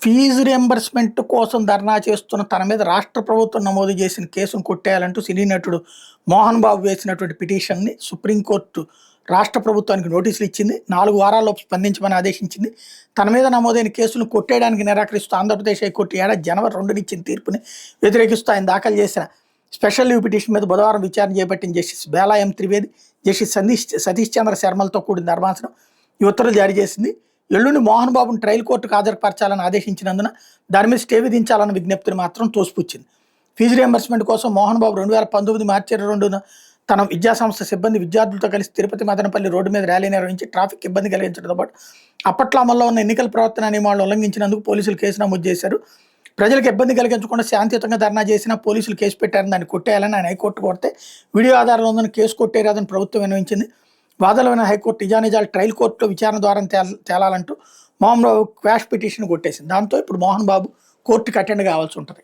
Fee reimbursement కోసం ధర్నా చేస్తున్న తన మీద రాష్ట్ర ప్రభుత్వం నమోదు చేసిన కేసును కొట్టేయాలంటూ సినీ నటుడు మోహన్ బాబు వేసినటువంటి పిటిషన్‌ని సుప్రీంకోర్టు రాష్ట్ర ప్రభుత్వానికి నోటీసులు ఇచ్చింది. 4 వారాల్లోపు స్పందించమని ఆదేశించింది. తన మీద నమోదైన కేసులను కొట్టేయడానికి నిరాకరిస్తూ ఆంధ్రప్రదేశ్ హైకోర్టు ఏడాది జనవరి 2న ఇచ్చిన తీర్పుని వ్యతిరేకిస్తూ ఆయన దాఖలు చేసిన స్పెషల్ లీవ్ పిటిషన్ మీద బుధవారం విచారణ చేపట్టిన జస్టిస్ బేలా ఎం త్రివేది, జస్టిస్ సతీష్ చంద్ర శర్మలతో కూడిన ధర్మాసనం ఈ ఉత్తర్వులు జారీ చేసింది. ఎల్లుండి మోహన్ బాబును ట్రయల్ కోర్టుకు హాజరుపరచాలని ఆదేశించినందున దాని మీద స్టే విధించాలన్న విజ్ఞప్తిని మాత్రం తోసిపుచ్చింది. ఫీజు రియంబర్స్మెంట్ కోసం మోహన్ బాబు 2019 మార్చి 22న తన విద్యాసంస్థ సిబ్బంది విద్యార్థులతో కలిసి తిరుపతి మదనపల్లి రోడ్డు మీద ర్యాలీ నిర్వహించి ట్రాఫిక్ ఇబ్బంది కలిగించడంతో పాటు అప్పట్లో అమల్లో ఉన్న ఎన్నికల ప్రవర్తన నియమాలను ఉల్లంఘించినందుకు పోలీసులు కేసు నమోదు చేశారు. ప్రజలకు ఇబ్బంది కలిగించకుండా శాంతియుతంగా ధర్నా చేసినా పోలీసులు కేసు పెట్టారని దాన్ని కొట్టేయాలని ఆయన హైకోర్టు కోరితే వీడియో ఆధారంలో ఉందని కేసు కొట్టేరాదని ప్రభుత్వం విన్నవించింది. వాదనలైన హైకోర్టు నిజానిజాలు ట్రయల్ కోర్టులో విచారణ ద్వారా తేలాలంటూ మోహన్ బాబు క్వాష్ పిటిషన్ కొట్టేసింది. దాంతో ఇప్పుడు మోహన్ బాబు కోర్టుకు అటెండ్ కావాల్సి ఉంటుంది.